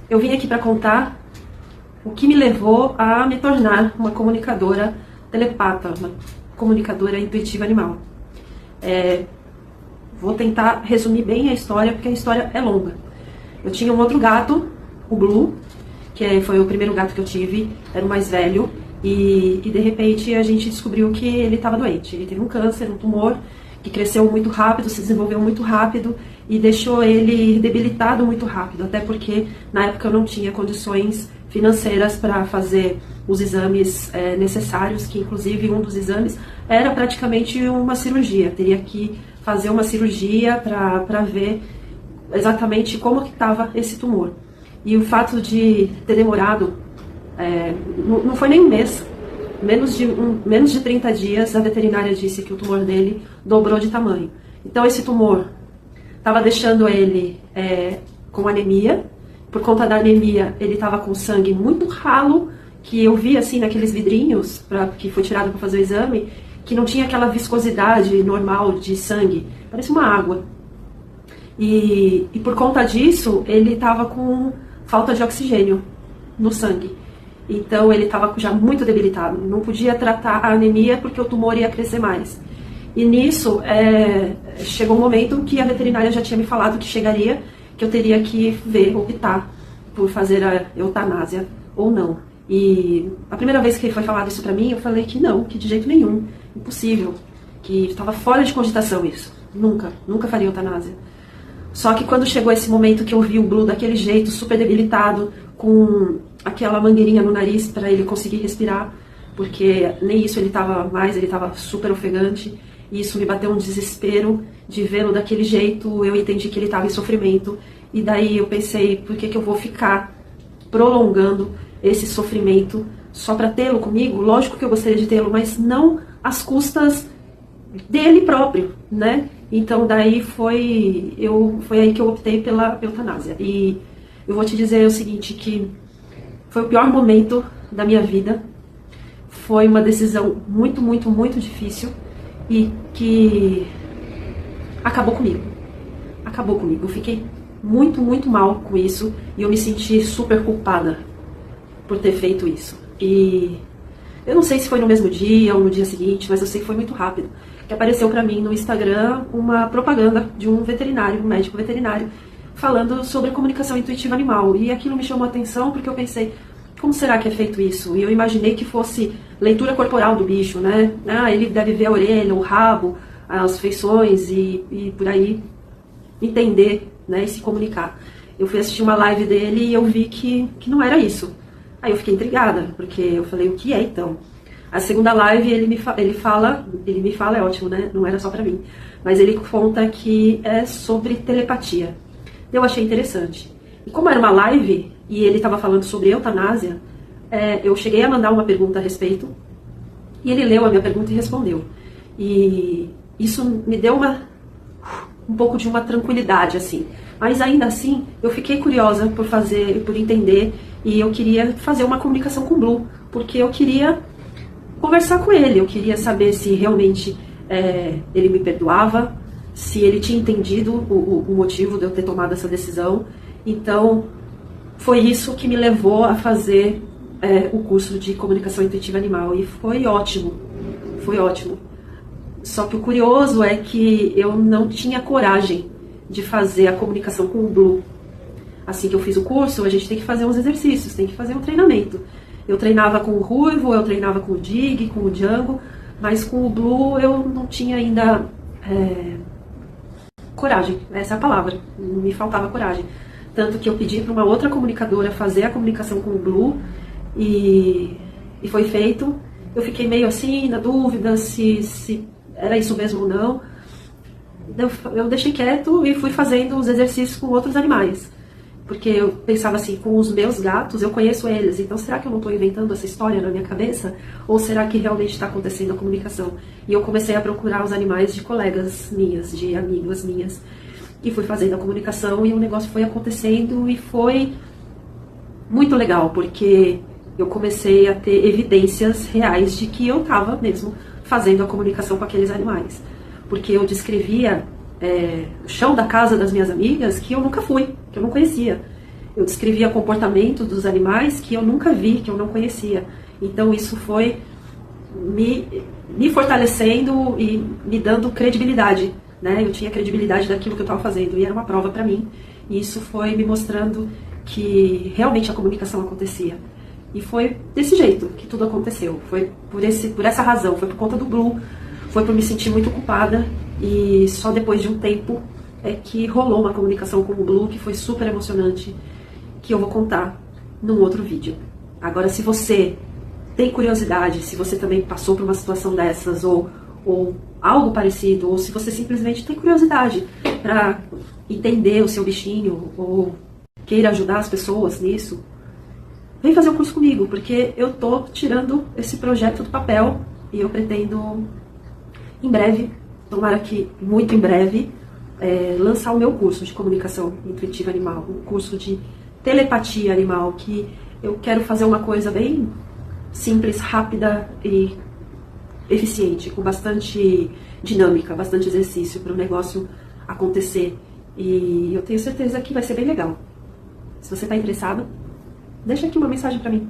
Eu vim aqui para contar o que me levou a me tornar uma comunicadora telepata, uma comunicadora intuitiva animal. Vou tentar resumir bem a história, porque a história é longa. Eu tinha um outro gato, o Blue, que foi o primeiro gato que eu tive, era o mais velho, e de repente a gente descobriu que ele estava doente. Ele teve um câncer, um tumor, que cresceu muito rápido, se desenvolveu muito rápido e deixou ele debilitado muito rápido, até porque na época eu não tinha condições financeiras para fazer os exames necessários, que inclusive um dos exames era praticamente uma cirurgia. Teria que fazer uma cirurgia para ver exatamente como que estava esse tumor. E o fato de ter demorado, não foi nem um mês, menos de 30 dias, a veterinária disse que o tumor dele dobrou de tamanho. Então esse tumor estava deixando ele com anemia. Por conta da anemia, ele estava com sangue muito ralo, que eu vi assim naqueles vidrinhos que foi tirado para fazer o exame, que não tinha aquela viscosidade normal de sangue, parecia uma água. E por conta disso, ele estava com falta de oxigênio no sangue. Então ele estava já muito debilitado, não podia tratar a anemia porque o tumor ia crescer mais. E nisso, chegou um momento que a veterinária já tinha me falado que chegaria, que eu teria que optar por fazer a eutanásia ou não. E a primeira vez que foi falado isso pra mim, eu falei que não, que de jeito nenhum, impossível, que estava fora de cogitação isso. Nunca faria eutanásia. Só que quando chegou esse momento que eu vi o Blue daquele jeito, super debilitado, com aquela mangueirinha no nariz para ele conseguir respirar, porque nem isso ele estava mais, ele estava super ofegante, e isso me bateu um desespero de vê-lo daquele jeito. Eu entendi que ele estava em sofrimento, e daí eu pensei, por que eu vou ficar prolongando esse sofrimento só para tê-lo comigo? Lógico que eu gostaria de tê-lo, mas não às custas dele próprio, né? Então daí foi aí que eu optei pela eutanásia. E eu vou te dizer o seguinte, que foi o pior momento da minha vida. Foi uma decisão muito, muito, muito difícil e que acabou comigo. Acabou comigo. Eu fiquei muito, muito mal com isso e eu me senti super culpada por ter feito isso. E eu não sei se foi no mesmo dia ou no dia seguinte, mas eu sei que foi muito rápido. Que apareceu pra mim no Instagram uma propaganda de um veterinário, um médico veterinário, falando sobre comunicação intuitiva animal. E aquilo me chamou a atenção porque eu pensei, como será que é feito isso? E eu imaginei que fosse leitura corporal do bicho, né? Ele deve ver a orelha, o rabo, as feições e por aí entender, né, e se comunicar. Eu fui assistir uma live dele e eu vi que não era isso. Aí eu fiquei intrigada, porque eu falei, o que é então? A segunda live ele me fala, é ótimo, né? Não era só pra mim. Mas ele conta que é sobre telepatia. Eu achei interessante. E como era uma live e ele estava falando sobre eutanásia, eu cheguei a mandar uma pergunta a respeito e ele leu a minha pergunta e respondeu. E isso me deu um pouco de uma tranquilidade, assim. Mas ainda assim, eu fiquei curiosa por entender, e eu queria fazer uma comunicação com o Blue, porque eu queria conversar com ele, eu queria saber se realmente ele me perdoava, se ele tinha entendido o motivo de eu ter tomado essa decisão. Então, foi isso que me levou a fazer o curso de comunicação intuitiva animal, e foi ótimo, foi ótimo. Só que o curioso é que eu não tinha coragem de fazer a comunicação com o Blue. Assim que eu fiz o curso, a gente tem que fazer uns exercícios, tem que fazer um treinamento. Eu treinava com o Ruivo, eu treinava com o Dig, com o Django, mas com o Blue eu não tinha ainda coragem, essa é a palavra, me faltava coragem. Tanto que eu pedi para uma outra comunicadora fazer a comunicação com o Blue e foi feito. Eu fiquei meio assim, na dúvida se era isso mesmo ou não. Eu deixei quieto e fui fazendo os exercícios com outros animais. Porque eu pensava assim, com os meus gatos, eu conheço eles, então será que eu não estou inventando essa história na minha cabeça? Ou será que realmente está acontecendo a comunicação? E eu comecei a procurar os animais de colegas minhas, de amigas minhas, e fui fazendo a comunicação e o negócio foi acontecendo e foi muito legal, porque eu comecei a ter evidências reais de que eu estava mesmo fazendo a comunicação com aqueles animais. Porque eu descrevia o chão da casa das minhas amigas que eu nunca fui, que eu não conhecia. Eu descrevia comportamentos dos animais que eu nunca vi, que eu não conhecia. Então isso foi me fortalecendo e me dando credibilidade, né? Eu tinha credibilidade daquilo que eu estava fazendo e era uma prova para mim. E isso foi me mostrando que realmente a comunicação acontecia. E foi desse jeito que tudo aconteceu. Foi por essa razão, foi por conta do Blue, foi por me sentir muito culpada. E só depois de um tempo é que rolou uma comunicação com o Blue, que foi super emocionante, que eu vou contar num outro vídeo. Agora, se você tem curiosidade, se você também passou por uma situação dessas, ou algo parecido, ou se você simplesmente tem curiosidade para entender o seu bichinho, ou queira ajudar as pessoas nisso, vem fazer um curso comigo, porque eu tô tirando esse projeto do papel e eu pretendo, em breve, tomara que muito em breve, lançar o meu curso de comunicação intuitiva animal, um curso de telepatia animal, que eu quero fazer uma coisa bem simples, rápida e eficiente, com bastante dinâmica, bastante exercício para o negócio acontecer. E eu tenho certeza que vai ser bem legal. Se você está interessado, deixa aqui uma mensagem para mim.